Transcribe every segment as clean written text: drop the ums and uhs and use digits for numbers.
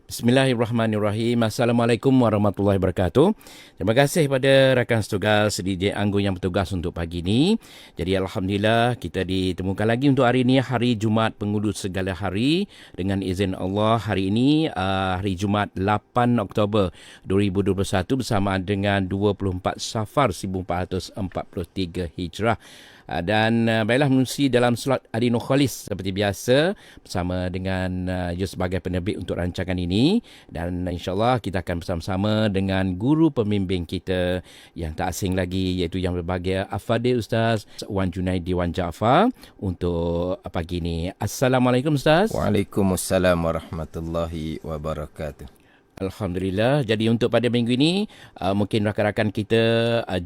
Bismillahirrahmanirrahim. Assalamualaikum warahmatullahi wabarakatuh. Terima kasih kepada rakan setugas DJ Anggun yang bertugas untuk pagi ini. Jadi Alhamdulillah kita ditemukan lagi untuk hari ini, hari Jumaat penghulu segala hari. Dengan izin Allah, hari ini hari Jumaat 8 Oktober 2021 bersamaan dengan 24 Safar 1443 Hijrah. Dan baiklah menerusi dalam slot Adi Nurkhalis seperti biasa bersama dengan sebagai penerbit untuk rancangan ini, dan insyaAllah kita akan bersama-sama dengan guru pembimbing kita yang tak asing lagi, iaitu yang berbahagia Al-Fadhil Ustaz Wan Junaidi Wan Jaafar untuk pagi ini. Assalamualaikum Ustaz. Waalaikumsalam warahmatullahi wabarakatuh. Alhamdulillah. Jadi untuk pada minggu ini, mungkin rakan-rakan kita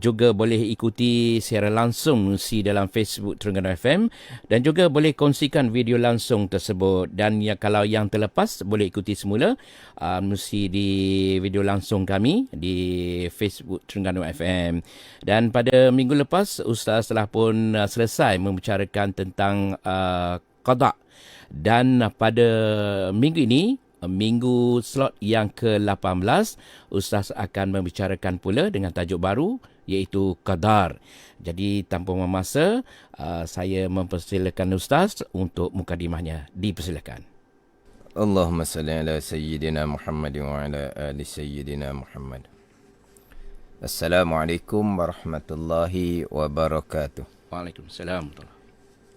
juga boleh ikuti secara langsung si dalam Facebook Terengganu FM, dan juga boleh kongsikan video langsung tersebut. Dan kalau yang terlepas boleh ikuti semula mesti di video langsung kami di Facebook Terengganu FM. Dan pada minggu lepas Ustaz telah pun selesai membicarakan tentang qada, dan pada minggu ini, minggu slot yang ke-18, Ustaz akan membicarakan pula dengan tajuk baru, iaitu qadar. Jadi tanpa memasa, saya mempersilakan Ustaz untuk mukadimahnya. Dipersilakan. Allahumma salli ala Sayyidina Muhammad wa ala ali Sayyidina Muhammad. Assalamualaikum warahmatullahi wabarakatuh. Waalaikumsalam.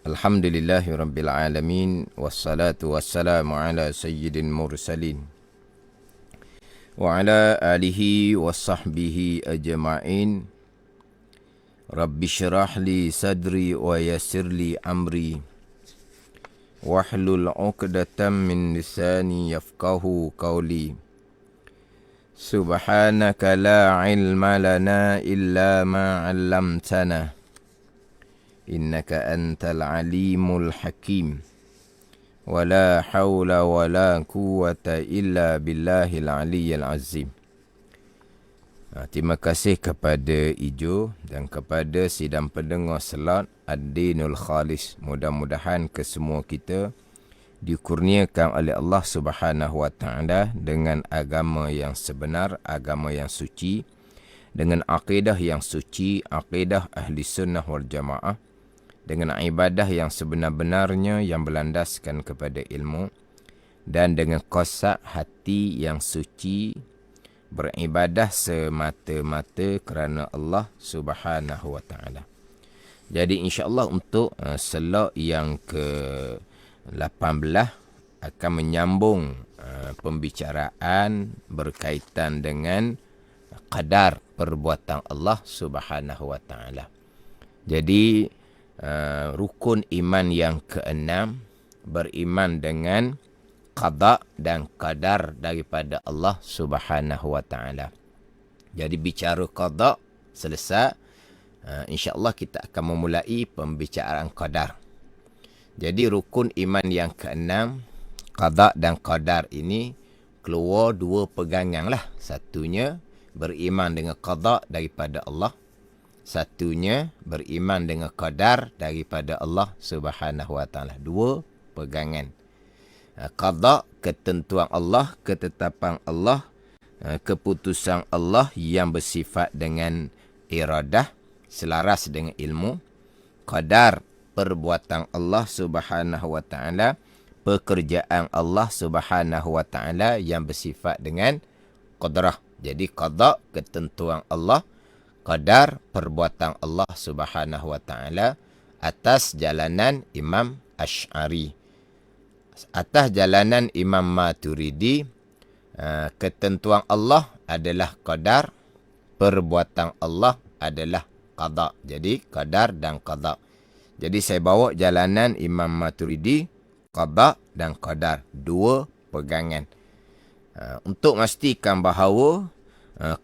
Alhamdulillahi Rabbil Alamin. Wassalatu wassalamu ala Sayyidin Mursalin wa ala alihi wa sahbihi ajma'in. Rabbi syrah li sadri wa yassir li amri wahlul 'uqdatam min lisani yafqahu qawli. Subhanaka la ilma lana illa ma 'allamtana innaka antal alimul hakim. Wala hawla wala quwwata illa billahil aliyyil azim. Terima kasih kepada Ijo dan kepada sidang pendengar slot Ad-Dinul Khalis. Mudah-mudahan kesemua kita dikurniakan oleh Allah Subhanahu wa taala dengan agama yang sebenar, agama yang suci, dengan akidah yang suci, akidah ahli sunnah wal jamaah, dengan ibadah yang sebenar-benarnya yang berlandaskan kepada ilmu, dan dengan qasad hati yang suci, beribadah semata-mata kerana Allah Subhanahu wa taala. Jadi insya-Allah untuk slot yang ke-18 akan menyambung pembicaraan berkaitan dengan qadar perbuatan Allah Subhanahu wa taala. Jadi rukun iman yang ke-6, beriman dengan qada dan qadar daripada Allah Subhanahu wa taala. Jadi bicara qada selesai, insya-Allah kita akan memulai pembicaraan qadar. Jadi rukun iman yang ke-6, qada dan qadar ini keluar dua pegangan lah. Satunya beriman dengan qada daripada Allah, satunya beriman dengan qadar daripada Allah Subhanahu wa taala. Dua pegangan. Qada, ketentuan Allah, ketetapan Allah, keputusan Allah yang bersifat dengan iradah, selaras dengan ilmu. Qadar, perbuatan Allah Subhanahu wa taala, pekerjaan Allah Subhanahu wa taala yang bersifat dengan qadrah. Jadi qada, ketentuan Allah, qadar, perbuatan Allah Subhanahu wa taala atas jalanan Imam Asy'ari. Atas jalanan Imam Maturidi, ketentuan Allah adalah qadar, perbuatan Allah adalah qada. Jadi qadar dan qada. Jadi saya bawa jalanan Imam Maturidi, qada dan qadar, dua pegangan. Untuk memastikan bahawa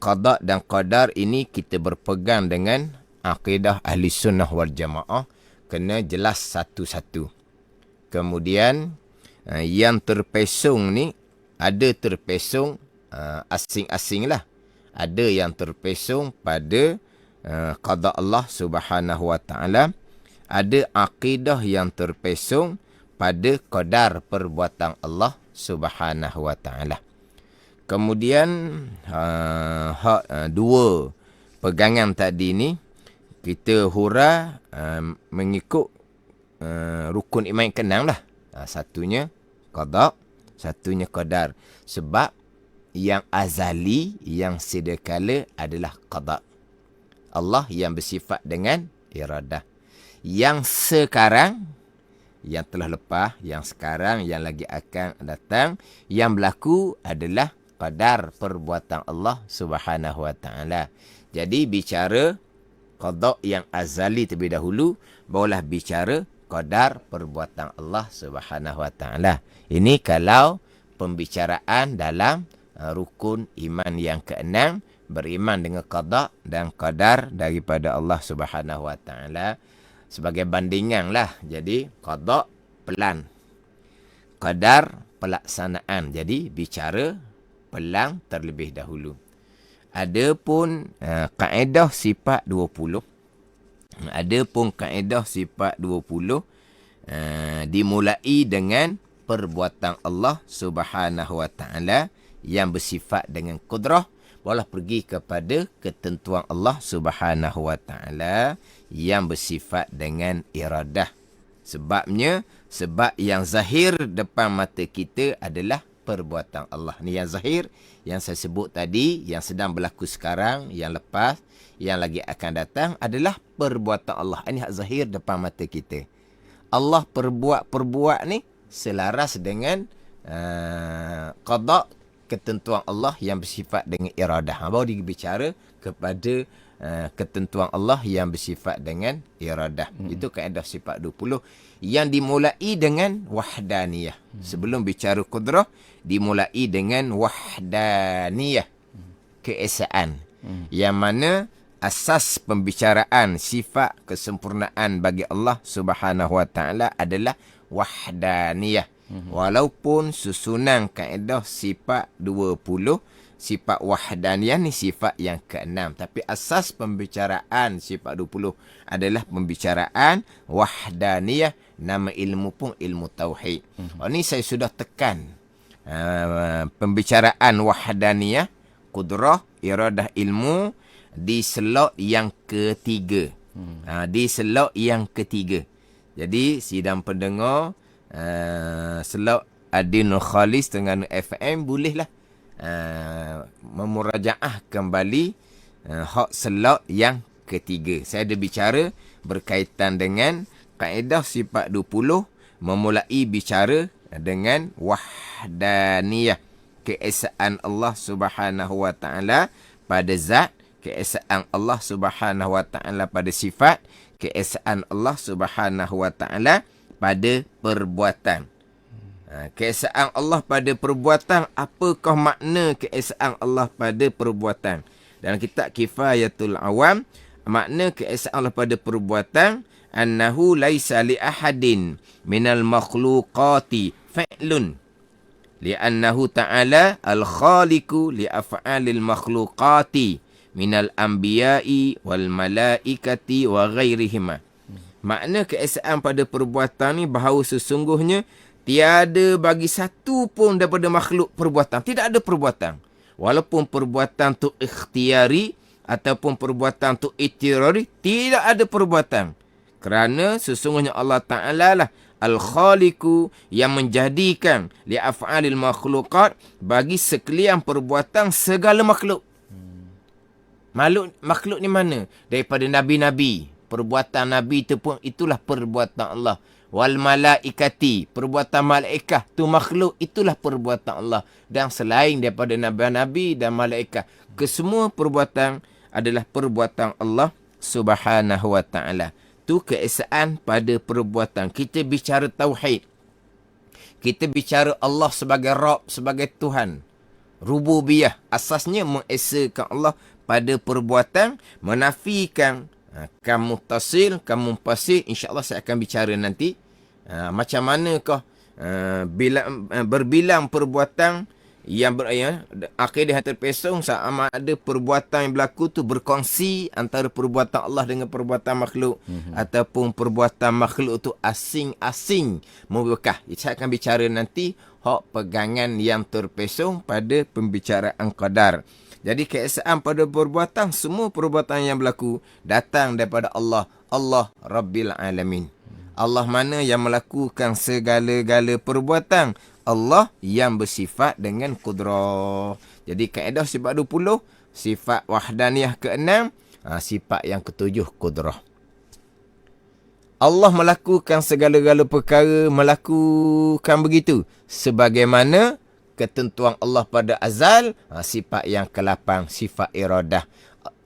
qada dan qadar ini kita berpegang dengan akidah ahli sunnah wal jamaah, kena jelas satu-satu. Kemudian yang terpesong ni, ada terpesong asing-asing lah. Ada yang terpesong pada qada Allah Subhanahu wa taala, ada akidah yang terpesong pada qadar perbuatan Allah Subhanahu wa taala. Kemudian dua pegangan tadi ni kita hura mengikut rukun iman yang keenam lah. Satunya qada, satunya qadar. Sebab yang azali, yang sedekala adalah qada. Allah yang bersifat dengan iradah. Yang sekarang, yang telah lepas, yang sekarang, yang lagi akan datang, yang berlaku adalah qadar perbuatan Allah Subhanahu Wa Taala. Jadi bicara qada yang azali terlebih dahulu, barulah bicara qadar perbuatan Allah Subhanahu Wa Taala. Ini kalau pembicaraan dalam rukun iman yang keenam, beriman dengan qada dan qadar daripada Allah Subhanahu Wa Taala. Sebagai bandingan lah. Jadi qada pelan, qadar pelaksanaan. Jadi bicara pelan terlebih dahulu. Adapun kaedah sifat 20. Adapun kaedah sifat 20 dimulai dengan perbuatan Allah Subhanahu Wa Taala yang bersifat dengan kudrah, barulah pergi kepada ketentuan Allah Subhanahu Wa Taala yang bersifat dengan iradah. Sebabnya, sebab yang zahir depan mata kita adalah perbuatan Allah. Ni yang zahir, yang saya sebut tadi, yang sedang berlaku sekarang, yang lepas, yang lagi akan datang adalah perbuatan Allah. Ini hak zahir depan mata kita. Allah perbuat ni selaras dengan qada, ketentuan Allah yang bersifat dengan iradah. Baru dia bicara kepada ketentuan Allah yang bersifat dengan iradah. Itu kaedah sifat 20 yang dimulai dengan wahdaniyah. Sebelum bicara kudrah, dimulai dengan wahdaniyah, keesaan. Yang mana asas pembicaraan sifat kesempurnaan bagi Allah Subhanahu Wa Taala adalah wahdaniyah. Walaupun susunan kaedah sifat 20, sifat wahdaniyah ni sifat yang keenam. Tapi asas pembicaraan sifat 20 adalah pembicaraan wahdaniyah. Nama ilmu pun ilmu tauhid. Ini saya sudah tekan pembicaraan wahdaniyah, kudrah, iradah, ilmu di slot yang ketiga. Di slot yang ketiga. Jadi sidang pendengar slot Adinul Khalis dengan FM bolehlah memurajaah kembali hak slot yang ketiga. Saya ada bicara berkaitan dengan kaedah sifat 20, memulai bicara dengan wahdaniyah, keesaan Allah Subhanahu Wa Taala pada zat, keesaan Allah Subhanahu Wa Taala pada sifat, keesaan Allah Subhanahu Wa Taala pada perbuatan. Keesaan Allah pada perbuatan, apakah makna keesaan Allah pada perbuatan? Dalam kitab Kifayatul Awam, makna keesaan Allah pada perbuatan, annahu laisa li ahadin minal makhluqati fa'lun li'annahu ta'ala al-khaliqu li af'alil makhluqati minal anbiya'i wal malaikati wa ghairihima. Makna keesaan pada perbuatan ni bahawa sesungguhnya tiada bagi satu pun daripada makhluk perbuatan. Tidak ada perbuatan. Walaupun perbuatan tu ikhtiari ataupun perbuatan tu itirari, tidak ada perbuatan. Kerana sesungguhnya Allah Ta'ala lah Al-Khaliqu yang menjadikan li'af'alil makhluqat bagi sekalian perbuatan segala makhluk. Makhluk ni mana? Daripada Nabi-Nabi. Perbuatan Nabi itu pun itulah perbuatan Allah. Wal malaikati, perbuatan malaikat tu makhluk, itulah perbuatan Allah. Dan selain daripada Nabi-Nabi dan malaikat, kesemua perbuatan adalah perbuatan Allah Subhanahu Wa Ta'ala. Tu keesaan pada perbuatan. Kita bicara tauhid. Kita bicara Allah sebagai Rabb, sebagai Tuhan. Rububiyah. Asasnya mengesakan Allah pada perbuatan, menafikan kamu tasil, kamu pasir. InsyaAllah saya akan bicara nanti. Macam manakah berbilang perbuatan akidah yang terpesong sama ada perbuatan yang berlaku tu berkongsi antara perbuatan Allah dengan perbuatan makhluk, ataupun perbuatan makhluk tu asing-asing membekah. Saya akan bicara nanti hak pegangan yang terpesong pada pembicaraan qadar. Jadi keesaan pada perbuatan, semua perbuatan yang berlaku datang daripada Allah, Allah Rabbil Alamin. Allah mana yang melakukan segala-gala perbuatan, Allah yang bersifat dengan kudrah. Jadi kaedah sifat 20, sifat wahdaniyah ke-6, sifat yang ke-7 kudrah. Allah melakukan segala-gala perkara, melakukan begitu sebagaimana ketentuan Allah pada azal. Sifat yang ke-8, sifat iradah.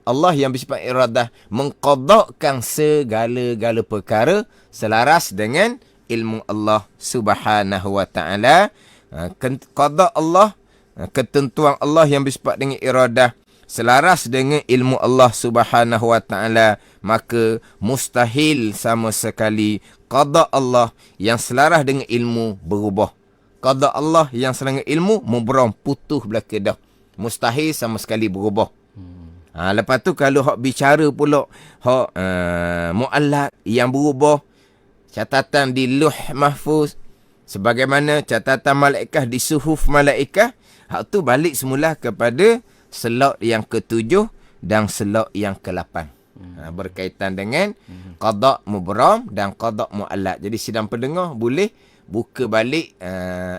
Allah yang bersifat iradah mengqadakkan segala-gala perkara selaras dengan ilmu Allah Subhanahu wa taala. Qada Allah, ketentuan Allah yang bersifat dengan iradah selaras dengan ilmu Allah Subhanahu wa taala, maka mustahil sama sekali qada Allah yang selaras dengan ilmu berubah. Qada Allah yang selaras dengan ilmu memberam, putus belaka dah. Mustahil sama sekali berubah. Lepas tu kalau hak bicara pula hak muallaq yang berubah, catatan di Lauh Mahfuz sebagaimana catatan malaikat di suhuf malaikat, hak tu balik semula kepada selak yang ke-7 dan selak yang ke-8. Berkaitan dengan qada mubram dan qada muallaq. Jadi sidang pendengar boleh buka balik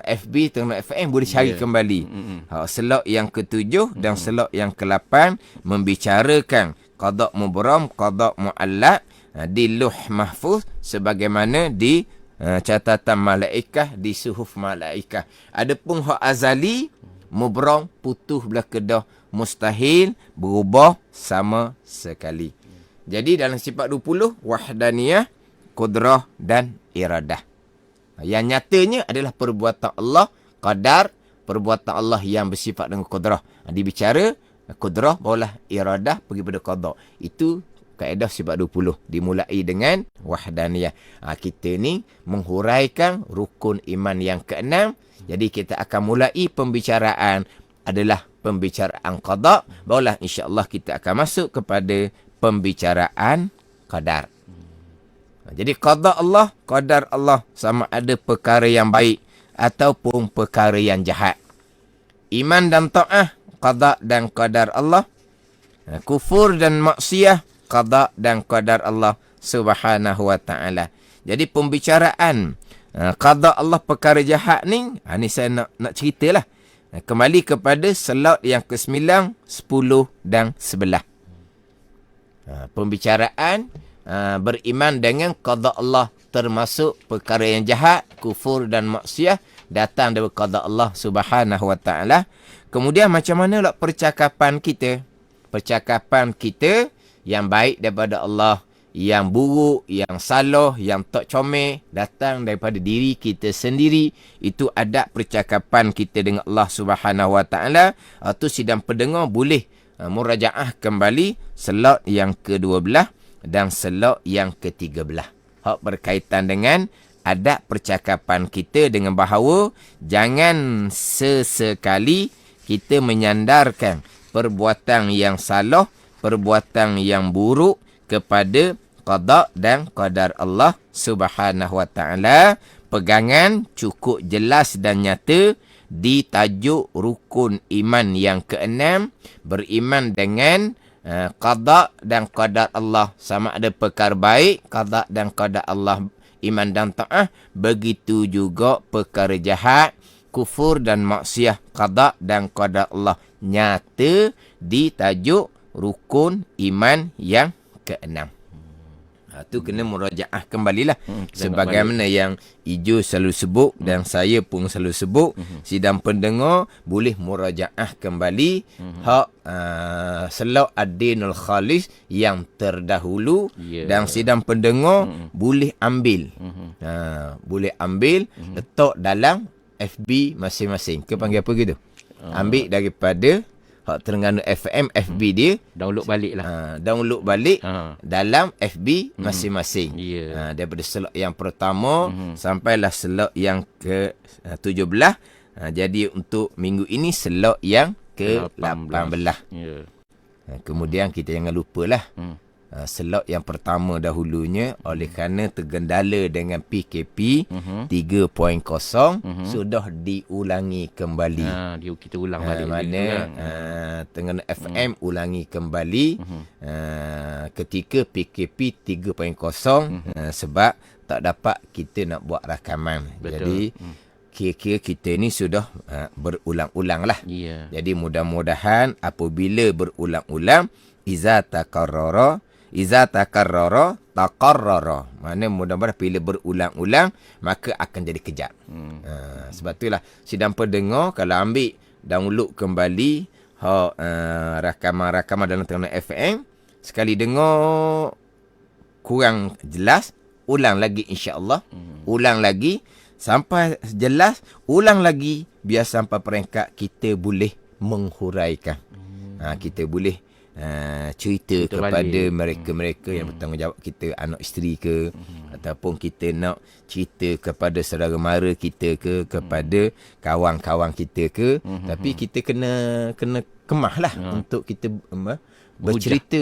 FB Terengganu FM, boleh cari kembali selak yang ke-7 dan selak yang ke-8 membicarakan qada mubram, qada muallaq di Lauh Mahfuz sebagaimana di catatan malaikat di suhuf malaikat. Adapun hak azali mubram, putus belaka dah, mustahil berubah sama sekali. Jadi dalam sifat 20 wahdaniyah, kudrah dan iradah. Yang nyatanya adalah perbuatan Allah qadar, perbuatan Allah yang bersifat dengan kudrah. Dibicara kudrah barulah iradah pergi pada qada. Itu kaedah sifat 20 dimulai dengan wahdaniyah. Kita ni menghuraikan rukun iman yang ke-6. Jadi kita akan mulai pembicaraan adalah pembicaraan qada, barulah insya-Allah kita akan masuk kepada pembicaraan qadar. Jadi qada Allah, qadar Allah sama ada perkara yang baik ataupun perkara yang jahat. Iman dan ta'ah, qada dan qadar Allah. Kufur dan maksiyah, qada dan qadar Allah Subhanahu wa taala. Jadi pembicaraan qada Allah perkara jahat ni, ni saya nak ceritalah. Kembali kepada selak yang ke-9, 10 dan 11. Pembicaraan beriman dengan qada Allah termasuk perkara yang jahat, kufur dan maksiyah datang dari qada Allah Subhanahu wa taala. Kemudian macam mana pula percakapan kita? Percakapan kita yang baik daripada Allah, yang buruk, yang salah, yang tak comel datang daripada diri kita sendiri. Itu adab percakapan kita dengan Allah Subhanahu wa taala. Tu sidang pendengar boleh murajaah kembali selak yang ke-12 dan selak yang ke-13. Hak berkaitan dengan adab percakapan kita dengan bahawa jangan sesekali kita menyandarkan perbuatan yang salah, perbuatan yang buruk kepada qada dan qadar Allah Subhanahu wa taala. Pegangan cukup jelas dan nyata di tajuk rukun iman yang ke-6, beriman dengan qada dan qadar Allah, sama ada perkara baik, qada dan qadar Allah, iman dan ta'ah. Begitu juga perkara jahat, kufur dan maksiyah, qada dan qadar Allah, nyata di tajuk rukun iman yang ke-6. Tu kena murajaah kembalilah. Sebagaimana yang Ijo selalu sebut dan saya pun selalu sebut, sidang pendengar boleh murajaah kembali hak selak ad-dinul khalis yang terdahulu, dan sidang pendengar boleh ambil boleh ambil letak dalam FB masing-masing. Ke panggil apa gitu? Ambil daripada hak Terengganu FM FB dia, download balik lah. Download balik dalam FB masing-masing. Daripada selok yang pertama sampailah selok yang ke-17. Jadi untuk minggu ini slot yang ke-18. Ya. Kemudian kita jangan lupalah slot yang pertama dahulunya oleh kerana tergendala dengan PKP 3.0 sudah diulangi kembali. Kita ulang balik. Mana Terengganu FM ulangi kembali ketika PKP 3.0 sebab tak dapat kita nak buat rakaman. Betul. Jadi kira-kira kita ni sudah berulang-ulang lah. Ya. Jadi mudah-mudahan apabila berulang-ulang iza takarrara taqarrara. Mana mudah-mudahan bila berulang-ulang maka akan jadi kejap. Sebab itulah sidang pendengar kalau ambil download kembali rakaman-rakaman dalam Terengganu FM, sekali dengar kurang jelas, ulang lagi insya-Allah. Ulang lagi sampai jelas, ulang lagi biar sampai peringkat kita boleh menghuraikan. Kita boleh cerita kepada mereka-mereka yang bertanggungjawab kita, anak isteri ke, ataupun kita nak cerita kepada saudara mara kita ke, kepada kawan-kawan kita ke, tapi kita kena kemah lah untuk kita bercerita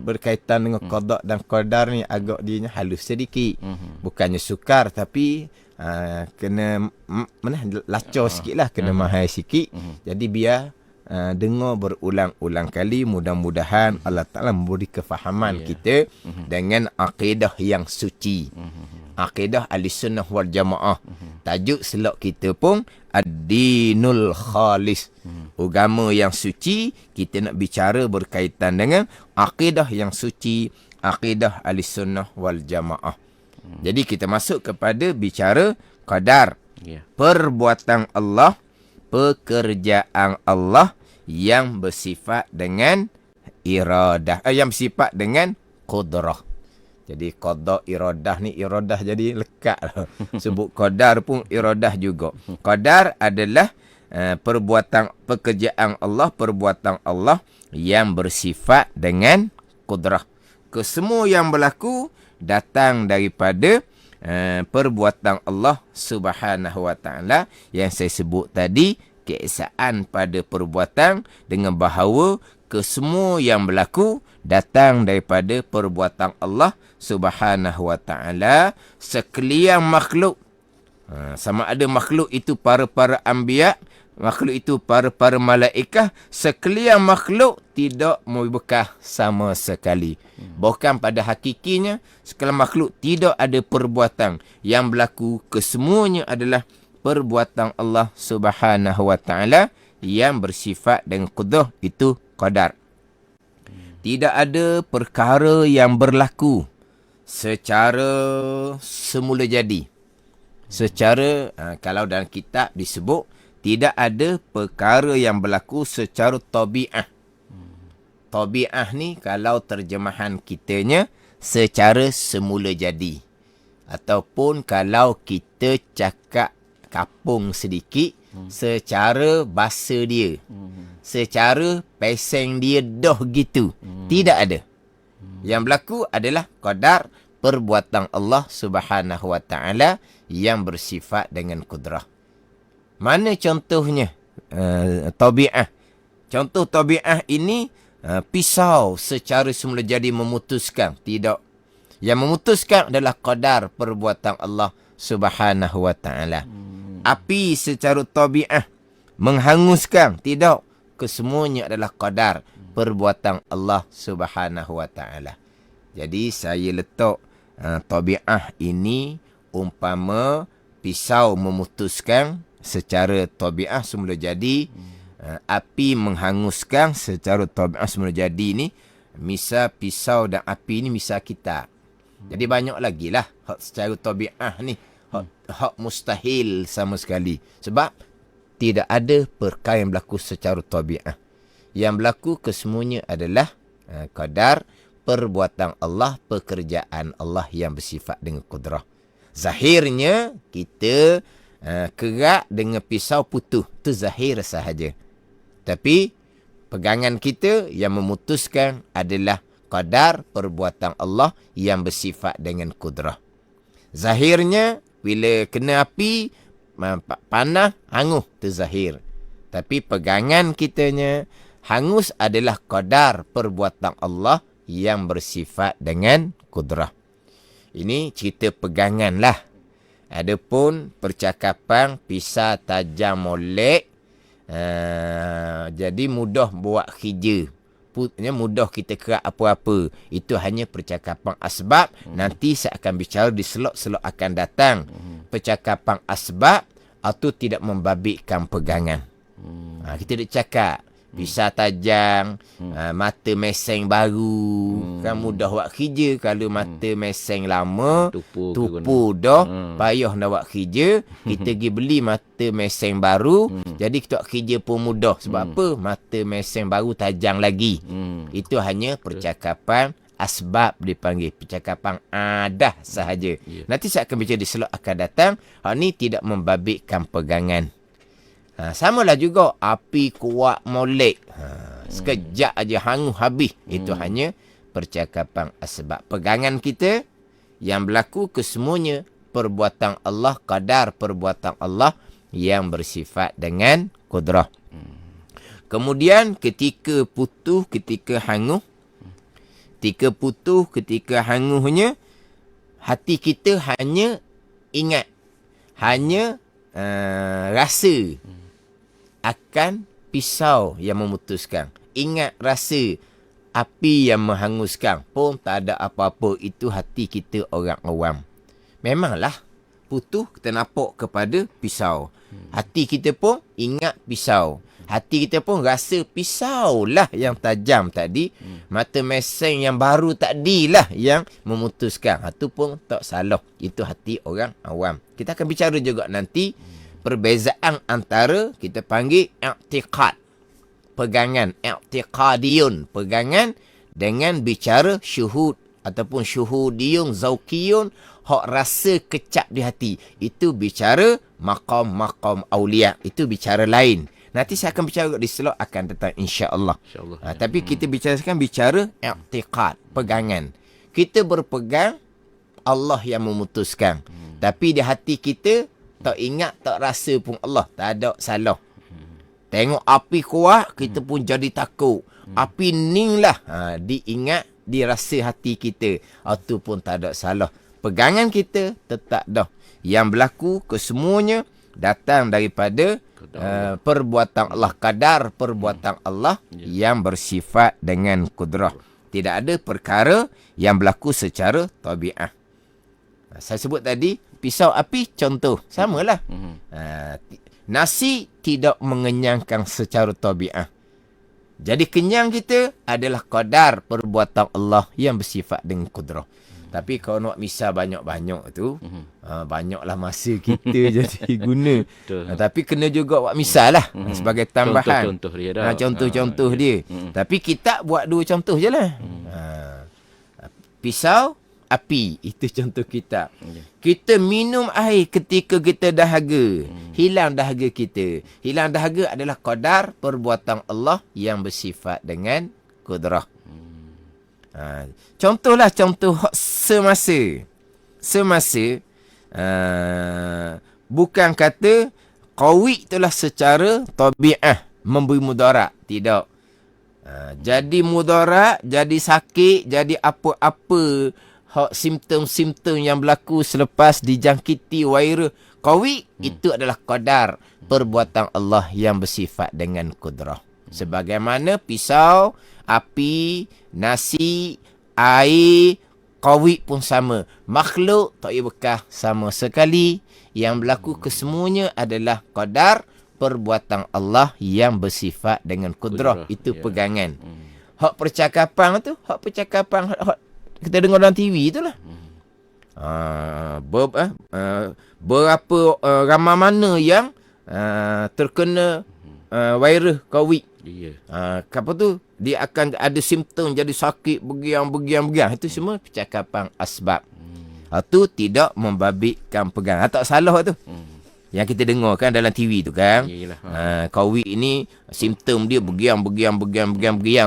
berkaitan dengan qada dan qadar ni agak dia halus sedikit. Bukannya sukar tapi kena lacor sikit lah, kena mahal sikit. Jadi biar dengar berulang-ulang kali, mudah-mudahan Allah Ta'ala memberi kefahaman kita dengan akidah yang suci, akidah Ahlussunnah wal Jamaah. Tajuk slot kita pun Ad-Dinul Khalis, agama yang suci. Kita nak bicara berkaitan dengan akidah yang suci, akidah Ahlussunnah wal Jamaah. Jadi kita masuk kepada bicara qadar, perbuatan Allah, pekerjaan Allah yang bersifat dengan iradah, yang bersifat dengan qudrah. Jadi qada iradah ni, iradah jadi lekat lah. Sebut qadar pun iradah juga. Qadar adalah pekerjaan Allah, perbuatan Allah yang bersifat dengan qudrah. Kesemua yang berlaku datang daripada perbuatan Allah Subhanahu wa taala yang saya sebut tadi, keesaan pada perbuatan, dengan bahawa kesemua yang berlaku datang daripada perbuatan Allah Subhanahu wa taala. Sekalian makhluk, sama ada makhluk itu para anbiya, makhluk itu para malaikat, sekalian makhluk tidak membekah sama sekali. Bahkan pada hakikinya sekalian makhluk tidak ada perbuatan yang berlaku, kesemuanya adalah perbuatan Allah Subhanahu wa taala yang bersifat dengan qudrah, itu qadar. Tidak ada perkara yang berlaku secara semula jadi. Secara kalau dalam kitab disebut tidak ada perkara yang berlaku secara tabi'ah. Tabi'ah ni kalau terjemahan kitanya secara semula jadi. Ataupun kalau kita cakap kapung sedikit, secara bahasa dia, secara peseng dia dah gitu. Tidak ada. Yang berlaku adalah qadar, perbuatan Allah Subhanahu wa taala yang bersifat dengan qudrah. Mana contohnya? Tabi'ah. Contoh tabi'ah ini pisau secara semula jadi memutuskan. Tidak. Yang memutuskan adalah qadar, perbuatan Allah Subhanahu wa taala. Api secara tabi'ah menghanguskan. Tidak. Kesemuanya adalah qadar, perbuatan Allah Subhanahu wa taala. Jadi saya letak tabi'ah ini umpama pisau memutuskan secara tabi'ah semula jadi, api menghanguskan secara tabi'ah semula jadi ni. Misal pisau dan api ni misal kita. Jadi banyak lagi lah hak secara tabi'ah ni, hak mustahil sama sekali. Sebab tidak ada perkara yang berlaku secara tabi'ah. Yang berlaku kesemuanya adalah qadar, perbuatan Allah, pekerjaan Allah yang bersifat dengan qudrah. Zahirnya kita kerak dengan pisau putus, itu zahir sahaja. Tapi pegangan kita yang memutuskan adalah qadar, perbuatan Allah yang bersifat dengan qudrah. Zahirnya bila kena api, panah, hangus terzahir. Tapi pegangan kitanya, hangus adalah qadar perbuatan Allah yang bersifat dengan kudrah. Ini cerita pegangan lah. Adapun percakapan pisau tajam molek, jadi mudah buat kerja. Mudah kita kerak apa-apa. Itu hanya percakapan asbab. Nanti saya akan bicara di slot-slot akan datang. Percakapan asbab atau tidak membabitkan pegangan. Kita dah cakap pisau tajam, mata meseng baru, kan mudah buat kerja. Kalau mata meseng lama, tupu dah, payah nak buat kerja. Kita pergi beli mata meseng baru, jadi kita buat kerja pun mudah. Sebab apa? Mata meseng baru tajam lagi. Itu hanya percakapan asbab dipanggil, percakapan adah sahaja. Nanti saya akan bicara di slot akan datang. Hak ni tidak membabitkan pegangan. Samalah juga api kuat molek. Sekejap aja hangus habis. Itu hanya percakapan asbab. Pegangan kita yang berlaku kesemuanya perbuatan Allah, qadar perbuatan Allah yang bersifat dengan kudrah. Kemudian ketika putus, ketika hangus, ketika putus, ketika hangusnya, hati kita hanya ingat, hanya rasa akan pisau yang memutuskan. Ingat rasa api yang menghanguskan. Pun tak ada apa-apa. Itu hati kita orang awam. Memanglah putus kita nampak kepada pisau. Hati kita pun ingat pisau. Hati kita pun rasa pisau lah yang tajam tadi. Mata meseng yang baru tadilah yang memutuskan. Itu pun tak salah. Itu hati orang awam. Kita akan bicara juga nanti perbezaan antara kita panggil i'tiqad, pegangan, i'tiqadiyun, pegangan, dengan bicara syuhud ataupun syuhudiyun, zauqiyun, hak rasa kecap di hati. Itu bicara maqam-maqam awliya. Itu bicara lain. Nanti saya akan bicara di slot akan datang insya-Allah. Tapi kita bicarakan bicara i'tiqad, pegangan. Kita berpegang Allah yang memutuskan. Tapi di hati kita tak ingat, tak rasa pun Allah. Tak ada salah. Tengok api kuat, kita pun jadi takut. Api ning lah. Diingat, dirasa hati kita. Itu pun tak ada salah. Pegangan kita tetap dah. Yang berlaku kesemuanya datang daripada perbuatan Allah. Qadar perbuatan Allah yang bersifat dengan kudrah. Tidak ada perkara yang berlaku secara tabi'ah. Saya sebut tadi, pisau api contoh. Samalah. Nasi tidak mengenyangkan secara tabi'ah. Jadi kenyang kita adalah qadar perbuatan Allah yang bersifat dengan kudrah. Tapi kalau nak misal banyak-banyak tu, banyaklah masa kita jadi guna. Tapi kena juga buat misal lah. Sebagai tambahan. Contoh-contoh dia dah. Contoh-contoh dia. Tapi kita buat 2 contoh je lah. Pisau, api. Itu contoh kita. Kita minum air ketika kita dahaga. Hilang dahaga kita. Hilang dahaga adalah qadar perbuatan Allah yang bersifat dengan kudrah. Contohlah contoh semasa. Bukan kata qawi itulah secara tabi'ah memberi mudarat. Tidak. Jadi mudarat, jadi sakit, jadi apa-apa simptom-simptom yang berlaku selepas dijangkiti virus qawi, itu adalah qadar perbuatan Allah yang bersifat dengan kudrah. Sebagaimana pisau, api, nasi, air, qawi pun sama. Makhluk tak payah bekas sama sekali. Yang berlaku kesemuanya adalah qadar perbuatan Allah yang bersifat dengan kudrah. Itu pegangan. Hak percakapan tu, hak kita dengar dalam TV itulah. Berapa ramai mana yang terkena virus COVID. Apa tu? Dia akan ada simptom jadi sakit, begiang. Itu semua percakapan asbab. Itu tidak membabitkan pegangan. Tak salah tu. Yang kita dengar kan dalam TV tu kan. COVID ni simptom dia begiang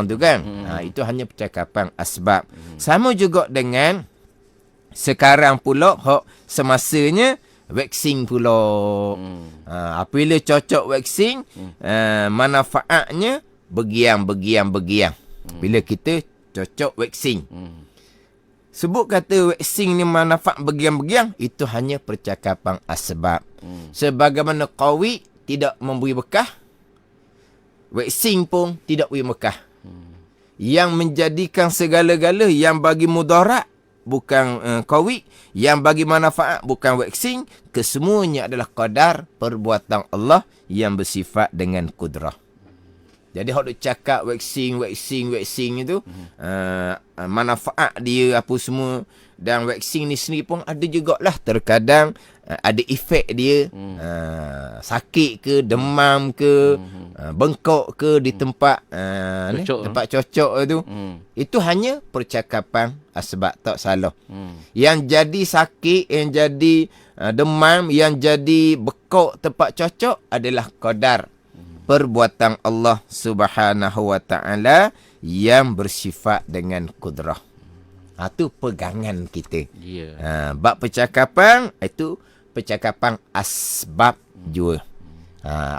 tu kan. Itu hanya percakapan asbab. Sama juga dengan sekarang pula hak semasanya vaksin pula. Apabila cocok vaksin, manfaatnya begiang. Bila kita cocok vaksin. Sebut kata vaksin ni manfaat begiang, itu hanya percakapan asbab. Sebagaimana qawi tidak memberi bekah, vaksin pun tidak beri bekah. Yang menjadikan segala-gala yang bagi mudarat bukan qawi, yang bagi manfaat bukan vaksin, kesemuanya adalah qadar perbuatan Allah yang bersifat dengan kudrah. Jadi hok duk cakap vaksin itu manfaat dia apa semua, dan vaksin ni sendiri pun ada jugalah terkadang ada efek dia, sakit ke, demam ke, bengkok ke di tempat tempat cocok tu. Itu hanya percakapan sebab tak salah. Yang jadi sakit, yang jadi demam, yang jadi bekok tempat cocok adalah qadar perbuatan Allah Subhanahu wa taala yang bersifat dengan kudrah. Itu pegangan kita. Bab percakapan itu percakapan asbab juga.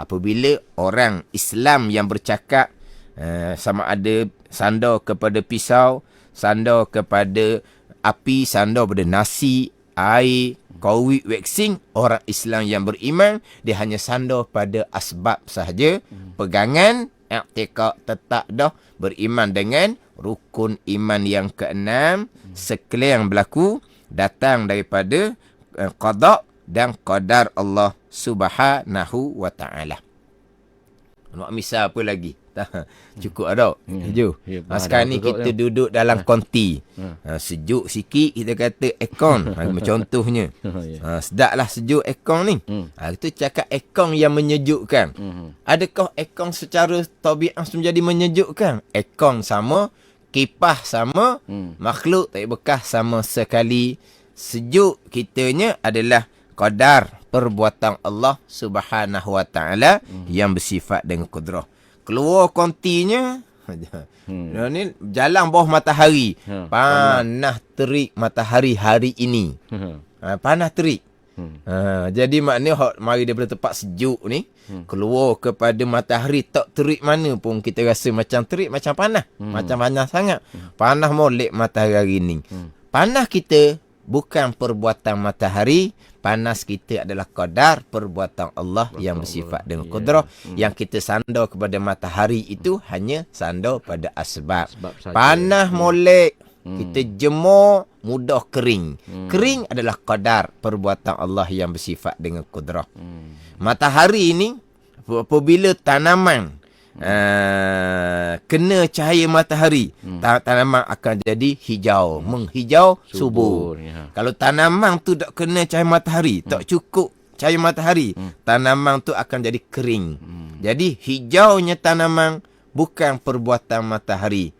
Apabila orang Islam yang bercakap, sama ada sandar kepada pisau, sandar kepada api, sandar kepada nasi, air, qawi, vaksin, orang Islam yang beriman, dia hanya sandar pada asbab sahaja. Pegangan, i'tiqad, tetap dah beriman dengan rukun iman yang keenam, sekalian berlaku datang daripada qada dan qadar Allah Subhanahu wa taala. Nak misal apa lagi? Cukup ada. Sekarang ni kita duduk dalam konti. Sejuk sikit kita kata aircon. Contohnya. Sedaplah sejuk aircon ni. Itu cakap aircon yang menyejukkan. Adakah aircon secara tabiat menjadi menyejukkan? Aircon sama, kipas sama, makhluk tak bekas sama sekali. Sejuk kitanya adalah qadar perbuatan Allah Subhanahu wa taala yang bersifat dengan kudrah. Keluar kontinya, ni jalan bawah matahari. Panas terik matahari hari ini. Panas terik. Jadi maknanya mari daripada tempat sejuk ni, keluar kepada matahari, tak terik mana pun kita rasa macam terik, macam panas. Macam panas sangat. Panas molek matahari hari ni. Panas kita bukan perbuatan matahari, panas kita adalah qadar perbuatan Allah yang bersifat dengan kudrah. Yang kita sandar kepada matahari itu hanya sandar pada asbab. Panas molek, kita jemur, mudah kering. Kering adalah qadar perbuatan Allah yang bersifat dengan kudrah. Matahari ini apabila tanaman kena cahaya matahari, tanaman akan jadi hijau, menghijau subur. Kalau tanaman tu tak kena cahaya matahari, tak cukup cahaya matahari, tanaman tu akan jadi kering. Jadi hijaunya tanaman bukan perbuatan matahari,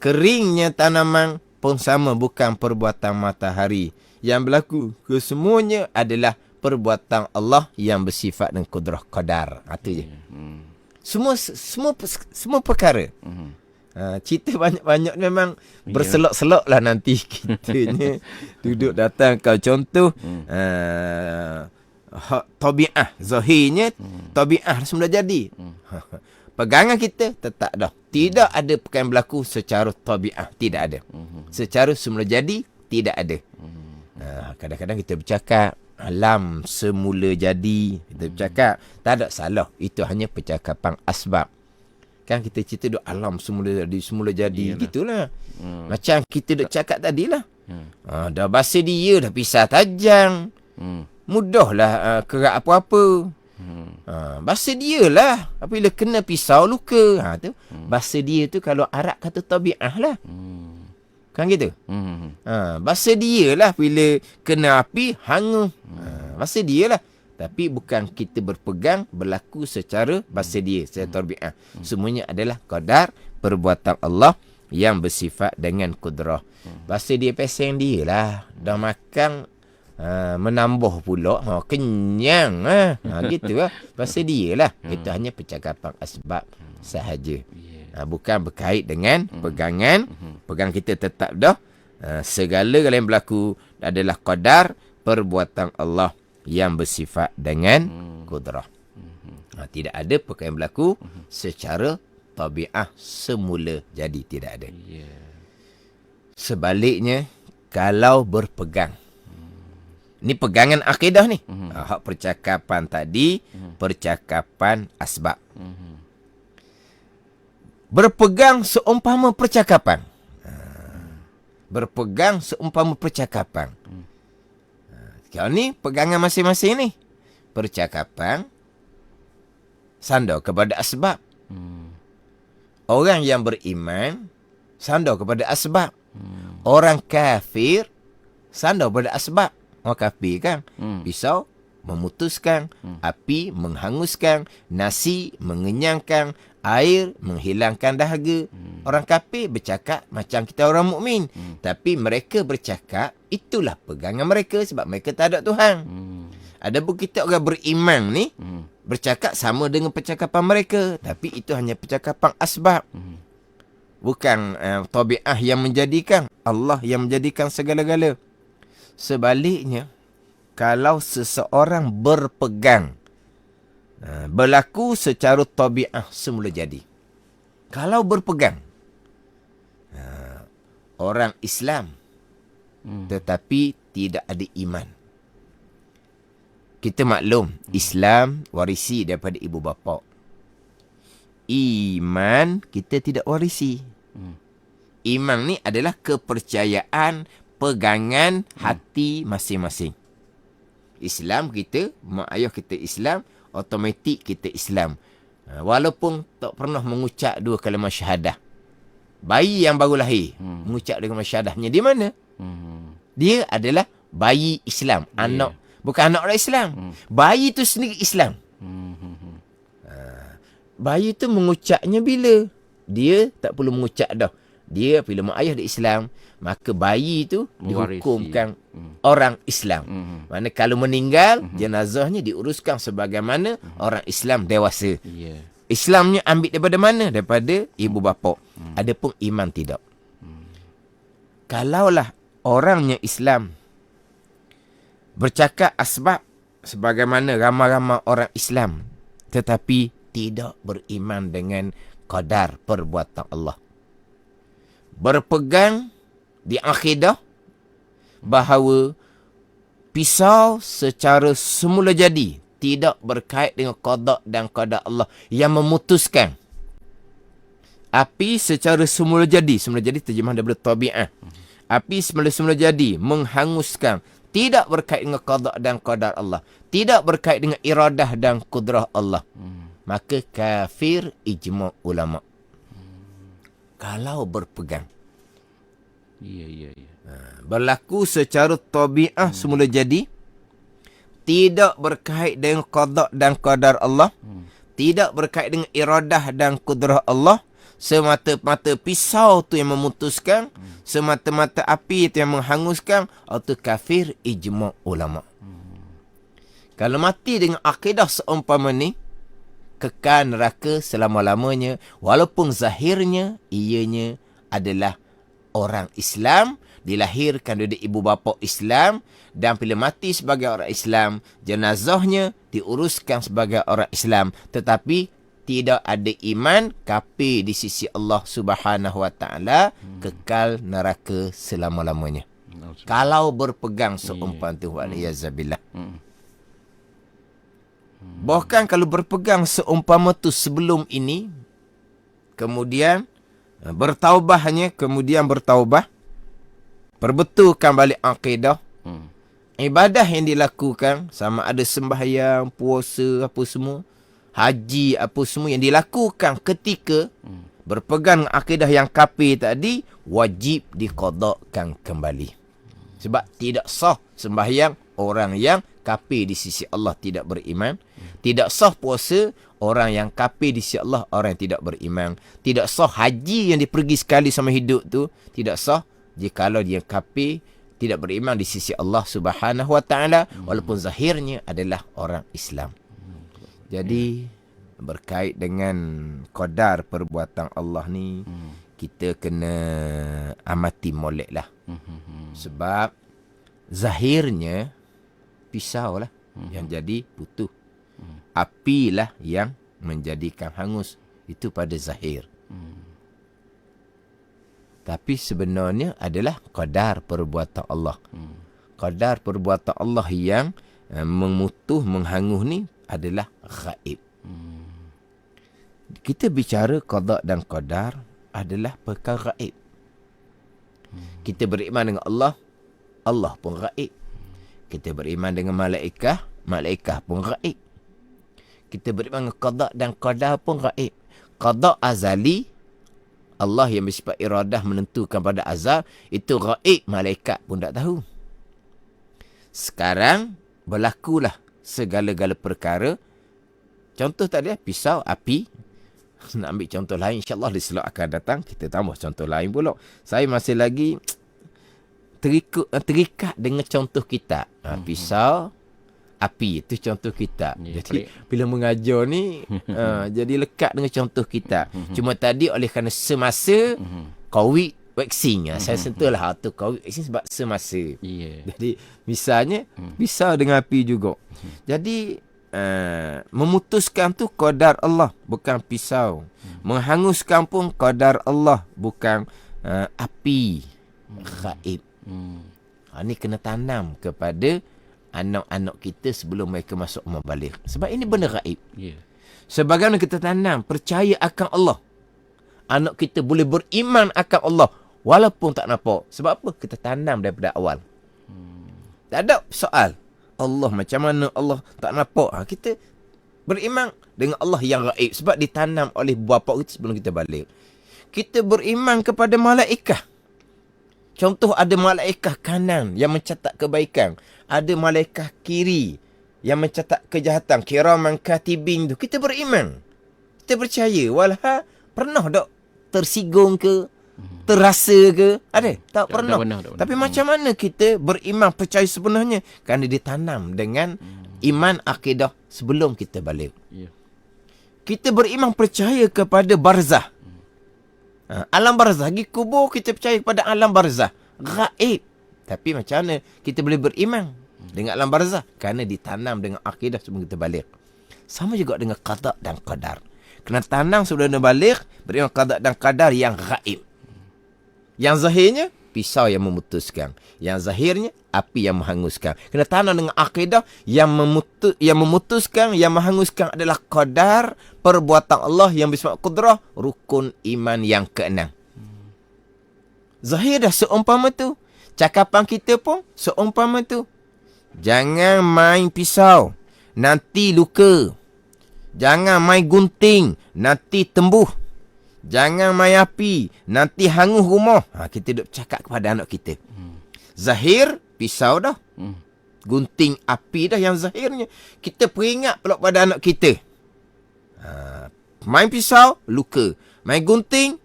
keringnya tanaman pun sama, bukan perbuatan matahari. Yang berlaku kesemuanya adalah perbuatan Allah yang bersifat dan kudrah qadar. Itu je. Semua perkara. Cerita banyak-banyak memang berselok-selok lah nanti kitanya duduk datang. Kalau contoh tabi'ah, zahirnya tabi'ah semula jadi. Pegangan kita tetap dah. Tidak ada perkara yang berlaku secara tabi'ah, tidak ada. Secara semula jadi, tidak ada. Kadang-kadang kita bercakap alam semula jadi, kita bercakap, tak ada salah, itu hanya percakapan asbab. Kan kita cerita duk alam semula jadi gitulah. Macam kita duk cakap tadilah. Dah bahasa dia dah pisah tajam. Mudahlah kerak apa-apa. Bahasa dia lah apabila kena pisau luka. Tu bahasa dia tu kalau Arab kata tabi'ah lah. Kan gitu. Bahasa dia lah bila kena api hangus. Bahasa dia lah. Tapi bukan kita berpegang berlaku secara bahasa dia, secara tabi'ah. Semuanya adalah qadar perbuatan Allah yang bersifat dengan kudrah. Bahasa dia peseng dia lah. Dah makan menambah pula, kenyang gitu lah. Bahasa dia lah. Itu hanya percakapan asbab sahaja. Bukan berkait dengan pegangan. Pegang kita tetap dah segala yang berlaku adalah qadar perbuatan Allah yang bersifat dengan kudrah. Tidak ada perkara yang berlaku secara tabi'ah semula jadi, tidak ada. Sebaliknya, kalau berpegang, ni pegangan akidah ni. Hak percakapan tadi, percakapan asbab. Berpegang seumpama percakapan. Berpegang seumpama percakapan. Kau ni pegangan masing-masing ni. Percakapan sandar kepada asbab. Orang yang beriman sandar kepada asbab. Orang kafir sandar kepada asbab. Orang kafir kan, pisau memutuskan, api menghanguskan, nasi mengenyangkan, air menghilangkan dahaga. Orang kafir bercakap macam kita orang mukmin, tapi mereka bercakap itulah pegangan mereka sebab mereka tak ada Tuhan. Adapun kita orang beriman ni bercakap sama dengan percakapan mereka, tapi itu hanya percakapan asbab. Bukan tabi'ah yang menjadikan, Allah yang menjadikan segala-gala. Sebaliknya, kalau seseorang berpegang, berlaku secara tabi'ah semula jadi. Kalau berpegang, orang Islam tetapi tidak ada iman. Kita maklum, Islam warisi daripada ibu bapa. Iman kita tidak warisi. Iman ni adalah kepercayaan, pegangan hati masing-masing. Islam kita, mak ayah kita Islam, automatik kita Islam. Walaupun tak pernah mengucap dua kalimah syahadah. Bayi yang baru lahir mengucap kalimah syahadahnya di mana? Dia adalah bayi Islam, anak, bukan anak orang Islam. Bayi tu sendiri Islam. Bayi tu mengucapnya bila? Dia tak perlu mengucap dah. Dia bila mak ayah dia Islam, maka bayi itu dihukumkan orang Islam. Mana kalau meninggal, jenazahnya diuruskan sebagaimana orang Islam dewasa. Islamnya ambil daripada mana? Daripada ibu bapa. Adapun iman tidak. Kalaulah orangnya Islam bercakap asbab sebagaimana ramai-ramai orang Islam, tetapi tidak beriman dengan qadar perbuatan Allah. Berpegang di akidah bahawa pisau secara semula jadi tidak berkait dengan qada dan qadar Allah yang memutuskan. Api secara semula jadi terjemah daripada tabi'ah. Api semula-semula jadi menghanguskan, tidak berkait dengan qada dan qadar Allah, tidak berkait dengan iradah dan kudrah Allah. Maka kafir ijma' ulama. Kalau berpegang. Berlaku secara tabi'ah semula jadi, tidak berkait dengan qada dan qadar Allah, tidak berkait dengan iradah dan kudrah Allah, semata-mata pisau tu yang memutuskan, semata-mata api itu yang menghanguskan, atau kafir ijma' ulama. Kalau mati dengan akidah seumpama ni, kekal neraka selama-lamanya, walaupun zahirnya ianya adalah orang Islam, dilahirkan dari ibu bapa Islam, dan bila mati sebagai orang Islam, jenazahnya diuruskan sebagai orang Islam, tetapi tidak ada iman, kafir di sisi Allah Subhanahu Wa Taala, kekal neraka selama-lamanya. Kalau berpegang seumpama tu, waliyazabillah. Bahkan kalau berpegang seumpama tu sebelum ini, kemudian bertaubahnya, kemudian bertaubah, perbetulkan balik akidah, ibadah yang dilakukan, sama ada sembahyang, puasa, apa semua, haji, apa semua yang dilakukan ketika berpegang akidah yang kafir tadi, wajib diqadakan kembali. Sebab tidak sah sembahyang orang yang kafir di sisi Allah, tidak beriman. Tidak sah puasa orang yang kafir di sisi Allah, orang yang tidak beriman. Tidak sah haji yang dipergi sekali sama hidup tu, tidak sah jikalau dia kafir, tidak beriman di sisi Allah Subhanahu Wa Taala, walaupun zahirnya adalah orang Islam. Jadi berkait dengan qadar perbuatan Allah ni, kita kena amati molek lah. Sebab zahirnya pisau lah. yang jadi putus. Apilah yang menjadikan hangus. Itu pada zahir. Tapi sebenarnya adalah qadar perbuatan Allah. Qadar perbuatan Allah yang memutuh, menghangus ni adalah ghaib. Kita bicara qada dan qadar adalah perkara ghaib. Kita beriman dengan Allah, Allah pun ghaib. Kita beriman dengan malaikat, malaikat pun ghaib. Kita beriman dengan qada dan qadar pun ghaib. Qada azali, Allah yang bersifat iradah menentukan pada azal, itu ghaib, malaikat pun tak tahu. Sekarang berlakulah segala-gala perkara. Contoh tadi pisau, api. Nak ambil contoh lain, insyaAllah di slot akan datang kita tambah contoh lain pula. Saya masih lagi terikat dengan contoh kita. Pisau, api, itu contoh kita. Jadi bila mengajar ni jadi lekat dengan contoh kita. Cuma tadi oleh kerana semasa COVID vaksin, saya sentuhlah tu COVID vaksin sebab semasa. Jadi misalnya pisau dengan api juga. Jadi memutuskan tu qadar Allah, bukan pisau. Menghanguskan pun qadar Allah, bukan api ghaib. Ini kena tanam kepada anak-anak kita sebelum mereka masuk umur baligh. Sebab ini benda ghaib. Sebagaimana kita tanam percaya akan Allah, anak kita boleh beriman akan Allah walaupun tak nampak. Sebab apa? Kita tanam daripada awal. Tak ada soal Allah macam mana, Allah tak nampak. Kita beriman dengan Allah yang gaib sebab ditanam oleh bapa kita sebelum kita balik. Kita beriman kepada malaikat. Contoh, ada malaikat kanan yang mencatat kebaikan, ada malaikat kiri yang mencatat kejahatan, kiraman katibin tu. Kita beriman, kita percaya. Walah pernah tak tersinggung ke, terasa ke? Ada? Tak pernah. Tapi macam mana kita beriman percaya sebenarnya? Kerana ditanam dengan iman akidah sebelum kita balik. Kita beriman percaya kepada barzah. Alam barzah, pergi kubur kita percaya kepada alam barzah. Gaib. Tapi macam mana kita boleh beriman dengan alam barzah? Kerana ditanam dengan akidah sebelum kita balik. Sama juga dengan qada dan qadar. Kena tanam sebelum kita balik, beriman qada dan qadar yang gaib. Yang zahirnya, pisau yang memutuskan. Yang zahirnya, api yang menghanguskan. Kena tanam dengan akidah yang memutuskan, yang menghanguskan adalah qadar, perbuatan Allah yang bersifat qudrah, rukun iman yang keenam. Zahir dah seumpama tu. Cakapan kita pun seumpama tu. Jangan main pisau, nanti luka. Jangan main gunting, nanti tembuh. Jangan main api, nanti hangus rumah. Kita duk cakap kepada anak kita. Zahir, pisau dah. Gunting api dah yang zahirnya. Kita peringat pula pada anak kita. Main pisau, luka. Main gunting,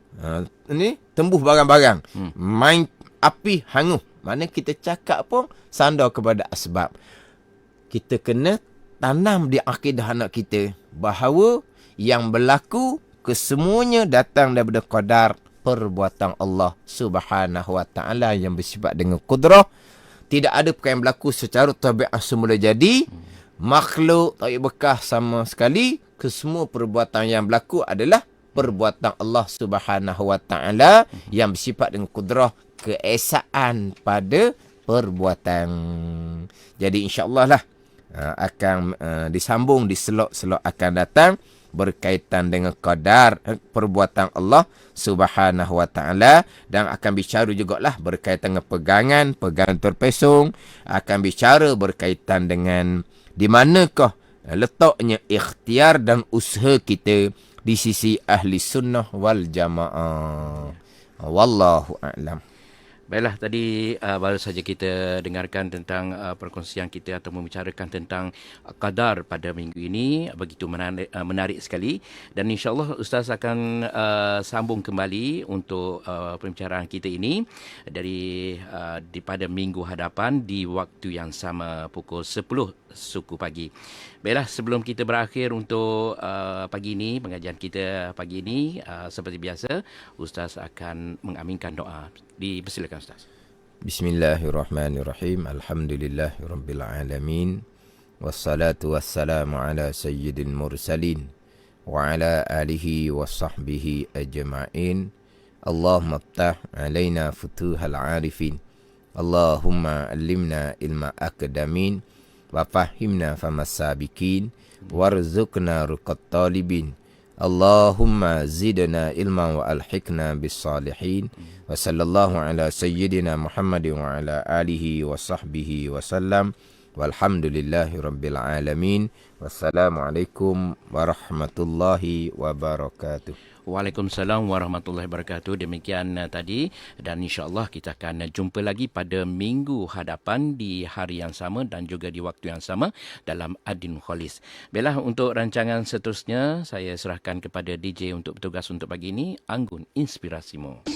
ni tembuh barang-barang. Main api, hangus. Mana kita cakap pun sandar kepada asbab. Kita kena tanam di akidah anak kita bahawa yang berlaku kesemuanya datang daripada qadar perbuatan Allah Subhanahu wa taala yang bersifat dengan qudrah. Tidak ada perkara yang berlaku secara tabiat semula jadi. Makhluk tak bekas sama sekali. Kesemua perbuatan yang berlaku adalah perbuatan Allah Subhanahu wa taala yang bersifat dengan qudrah, keesaan pada perbuatan. Jadi insya-Allah lah akan disambung di slot-slot akan datang berkaitan dengan qadar perbuatan Allah Subhanahu wa taala, dan akan bicara jugalah berkaitan dengan pegangan terpesong, akan bicara berkaitan dengan di manakah letaknya ikhtiar dan usaha kita di sisi ahli sunnah wal jamaah. Wallahu a'lam. Baiklah, tadi baru saja kita dengarkan tentang perkongsian kita atau membicarakan tentang qadar pada minggu ini. Begitu menarik sekali. Dan insyaAllah Ustaz akan sambung kembali untuk pembicaraan kita ini pada minggu hadapan di waktu yang sama pukul 10 suku pagi. Baiklah, sebelum kita berakhir untuk pagi ini, pengajian kita pagi ini, seperti biasa, Ustaz akan mengaminkan doa. Dipersilakan Ustaz. Bismillahirrahmanirrahim. Alhamdulillahirabbil alamin. Wassalatu wassalamu ala sayyidil mursalin wa ala alihi wa sahbihi ajma'in. Allahumma ftah alaina futuhal arifin. Allahumma allimna ilma akadamin wa fahimna famas sabiqin warzuqna ruqat talibin. Allahumma zidna ilma wa alhiqna bis salihin. Wa sallallahu ala sayyidina Muhammadin wa ala alihi wa sahbihi wa sallam. Walhamdulillahi rabbil alamin. Wassalamualaikum warahmatullahi wabarakatuh. Waalaikumsalam warahmatullahi wabarakatuh. Demikian tadi, dan insya-Allah kita akan jumpa lagi pada minggu hadapan di hari yang sama dan juga di waktu yang sama dalam Adin Khalis. Baiklah, untuk rancangan seterusnya saya serahkan kepada DJ untuk bertugas untuk pagi ini, Anggun Inspirasimu.